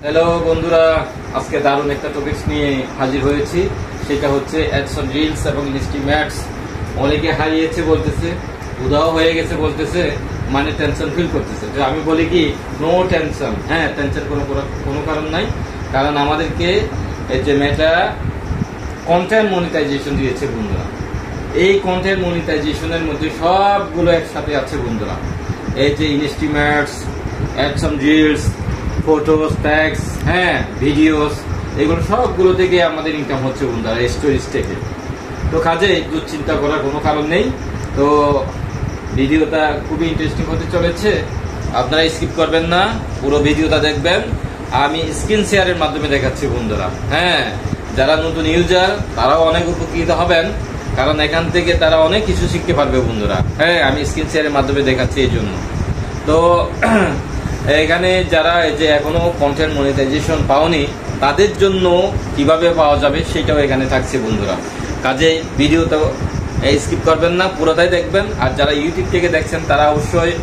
Hello বন্ধুরা, আজকে দারুণ একটা টপিকস নিয়ে হাজির হয়েছি। সেটা হচ্ছে অ্যাডস অন রিলস এবং ইনস্টিম্যাটস। অনেকে হারিয়েছে বলতেছে, উধাও হয়ে গেছে বলতেছে, মানে টেনশন ফিল করতেছে। যে আমি বলি কি, নো টেনশন। হ্যাঁ, টেনশন কোনো কারণ নাই। কারণ আমাদেরকে এই যে মেটা কন্টেন্ট মনিটাইজেশন দিয়েছে বন্ধুরা। এই কন্টেন্ট মনিটাইজেশনের মধ্যে সবগুলো একসাথে আছে বন্ধুরা। এই যে instream ads, ads on reels, photos, tags, হ্যাঁ, ভিডিওস, এগুলো সবগুলো থেকে আমাদের ইনকাম হচ্ছে বন্ধুরা, স্টোরিজ থেকে। তো কাজে দুশ্চিন্তা করার কোনো কারণ নেই। তো ভিডিওটা খুবই ইন্টারেস্টিং হতে চলেছে, আপনারা স্কিপ করবেন না, পুরো ভিডিওটা দেখবেন। আমি স্ক্রিন শেয়ারের মাধ্যমে দেখাচ্ছি বন্ধুরা। হ্যাঁ, যারা নতুন ইউজার তারাও অনেক উপকৃত হবেন, কারণ এখান থেকে তারা অনেক কিছু শিখতে পারবে বন্ধুরা। হ্যাঁ, আমি স্ক্রিন শেয়ারের মাধ্যমে দেখাচ্ছি এই জন্য। তো এখানে যারা এই যে এখনো কন্টেন্ট মনিটাইজেশন পাওনি, তাদের জন্য কিভাবে পাওয়া যাবে সেটাও এখানে থাকছে বন্ধুরা। কাজে ভিডিওটা স্কিপ করবেন না, পুরোটাই দেখবেন। আর যারা ইউটিউব থেকে দেখছেন তারা অবশ্যই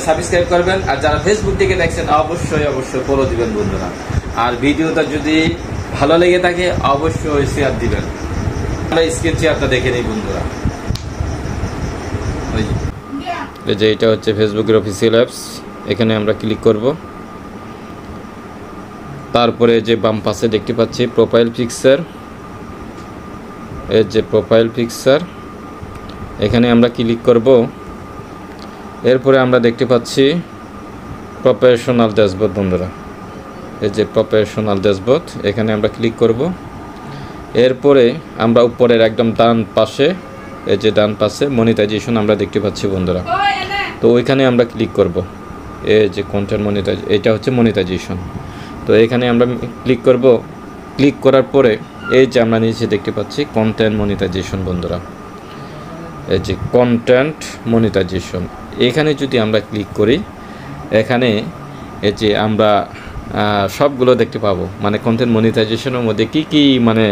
সাবস্ক্রাইব করবেন, আর যারা ফেসবুক থেকে দেখছেন অবশ্যই ফলো দিবেন বন্ধুরা। আর ভিডিওটা যদি ভালো লেগে থাকে অবশ্যই শেয়ার দিবেন। আমরা স্ক্রিন শেয়ারটা দেখে নিই বন্ধুরা। এই যে এটা হচ্ছে ফেসবুকের অফিসিয়াল অ্যাপস। এখানে আমরা ক্লিক করব। তারপরে যে বাম পাশে দেখতে পাচ্ছি প্রোফাইল পিকচার, এই যে প্রোফাইল পিকচার, এখানে আমরা ক্লিক করব। এরপরে আমরা দেখতে পাচ্ছি প্রফেশনাল ড্যাশবোর্ড বন্ধুরা। এই যে প্রফেশনাল ড্যাশবোর্ড, এখানে আমরা ক্লিক করব। এরপরে আমরা উপরের একদম ডান পাশে, এই যে ডান পাশে মনিটাইজেশন আমরা দেখতে পাচ্ছি বন্ধুরা। তো ওইখানে আমরা ক্লিক করব। এই যে কন্টেন্ট মনিটাইজ, এটা হচ্ছে মনিটাইজেশন। তো এখানে আমরা ক্লিক করব। ক্লিক করার পরে এই যে আমরা নিচে দেখতে পাচ্ছি কন্টেন্ট মনিটাইজেশন বন্ধুরা। এই যে কন্টেন্ট মনিটাইজেশন, এখানে যদি আমরা ক্লিক করি, এখানে এই যে আমরা সবগুলো দেখতে পাবো। মানে কন্টেন্ট মনিটাইজেশনের মধ্যে কি কি মানে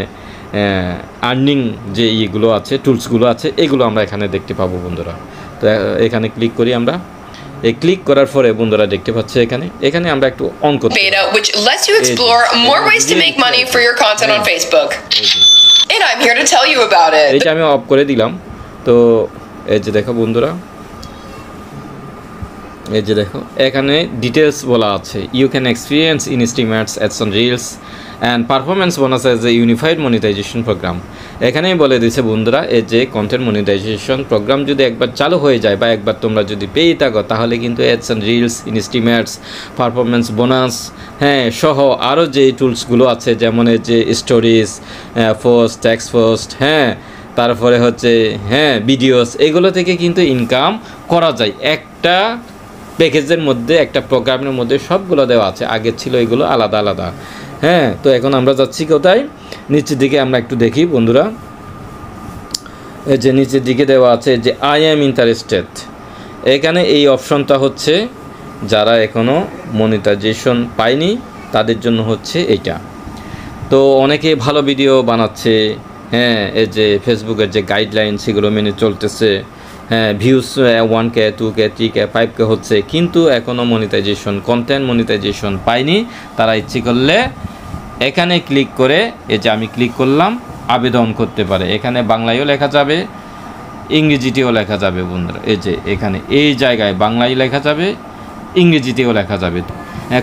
আর্নিং যে ইগুলো আছে, টুলসগুলো আছে, এগুলো আমরা এখানে দেখতে পাবো বন্ধুরা। তো এখানে ক্লিক করি আমরা। এই ক্লিক করার পরে বন্ধুরা দেখতে পাচ্ছি এখানে আমরা একটু অন করব। Beta which lets you explore more ways to make money for your content on Facebook. And I'm here to tell you about it. এটা আমি অফ করে দিলাম। তো এই যে দেখো বন্ধুরা, এই যে দেখো এখানে ডিটেলস বলা আছে। You can experience instream ads, ads on reels and performance bonus as a unified monetization program. এখানেই বলে দিয়েছে বন্ধুরা, এই যে কন্টেন্ট মনিটাইজেশন প্রোগ্রাম যদি একবার চালু হয়ে যায় বা একবার তোমরা যদি পেয়ে থাকো, তাহলে কিন্তু ads on reels, instream ads, performance bonus, হ্যাঁ, সহ আরও যে টুলসগুলো আছে, যেমন এই যে স্টোরিজ, পোস্ট, টেক্সট পোস্ট, হ্যাঁ, তারপরে হচ্ছে হ্যাঁ ভিডিওস, এগুলো থেকে কিন্তু ইনকাম করা যায়। একটা প্যাকেজের মধ্যে, একটা প্রোগ্রামের মধ্যে সবগুলো দেওয়া আছে। আগে ছিল এগুলো আলাদা আলাদা। হ্যাঁ, তো এখন আমরা যাচ্ছি কোথায়, নিচের দিকে আমরা একটু দেখি বন্ধুরা। এই যে নিচের দিকে দেওয়া আছে যে আই অ্যাম ইন্টারেস্টেড। এখানে এই অপশনটা হচ্ছে যারা এখনও মনিটাইজেশন পায়নি তাদের জন্য হচ্ছে এইটা। তো অনেকে ভালো ভিডিও বানাচ্ছে, হ্যাঁ, এই যে ফেসবুকের যে গাইডলাইন সেগুলো মেনে চলতেছে, হ্যাঁ, views 1K, 2K, 3K, 5K হচ্ছে, কিন্তু এখনও মনিটাইজেশন, কন্টেন্ট মনিটাইজেশন পায়নি। তারা ইচ্ছে করলে এখানে ক্লিক করে, এই যে আমি ক্লিক করলাম, আবেদন করতে পারে। এখানে বাংলায়ও লেখা যাবে, ইংরেজিতেও লেখা যাবে বন্ধুরা। এই যে এখানে এই জায়গায় বাংলায় লেখা যাবে, ইংরেজিতেও লেখা যাবে।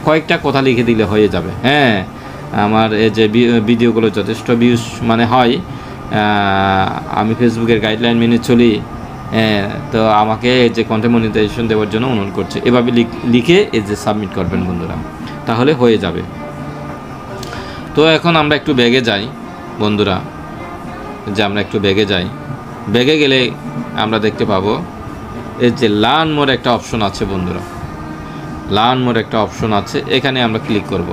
কয়েকটা কথা লিখে দিলে হয়ে যাবে। হ্যাঁ, আমার এই যে ভিডিওগুলো যথেষ্ট ভিউজ মানে হয়, আমি ফেসবুকের গাইডলাইন মেনে চলি, তো আমাকে এই যে কন্টেন্ট মনিটাইজেশন দেওয়ার জন্য অনুরোধ করছে। এভাবে লিখে এই যে সাবমিট করবেন বন্ধুরা, তাহলে হয়ে যাবে। তো এখন আমরা একটু ব্যাগে যাই বন্ধুরা, যে আমরা একটু ব্যাগে যাই। ব্যাগে গেলে আমরা দেখতে পাবো এই যে লার্ন মোর একটা অপশন আছে বন্ধুরা। লার্ন মোর একটা অপশন আছে, এখানে আমরা ক্লিক করব।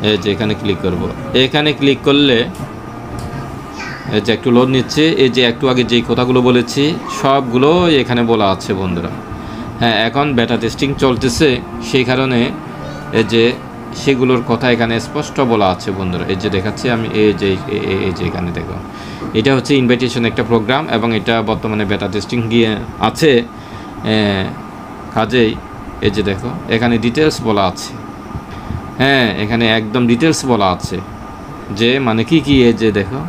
এই যে এখানে ক্লিক করব। এখানে ক্লিক করলে এই যে একটু লোড নিচ্ছে। এই যে একটু আগে যেই কথাগুলো বলেছি সবগুলো এখানে বলা আছে বন্ধুরা। হ্যাঁ, এখন বেটা টেস্টিং চলতেছে, সেই কারণে এই যে সেগুলোর কথা এখানে স্পষ্ট বলা আছে বন্ধুরা। এই যে দেখাচ্ছি আমি, এই যে এখানে দেখো, এটা হচ্ছে ইনভাইটেশন একটা প্রোগ্রাম এবং এটা বর্তমানে বেটা টেস্টিং গিয়ে আছে। কাজেই এই যে দেখো এখানে ডিটেলস বলা আছে, হ্যাঁ এখানে একদম ডিটেলস বলা আছে যে মানে কি কি, এই যে দেখো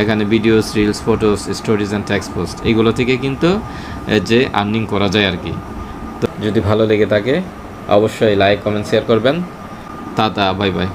এখানে videos, reels, photos, stories and text post, এইগুলো থেকে কিন্তু যে আর্নিং করা যায় আর কি। তো যদি ভালো লেগে থাকে অবশ্যই লাইক, কমেন্ট, শেয়ার করবেন। Tata, bye bye.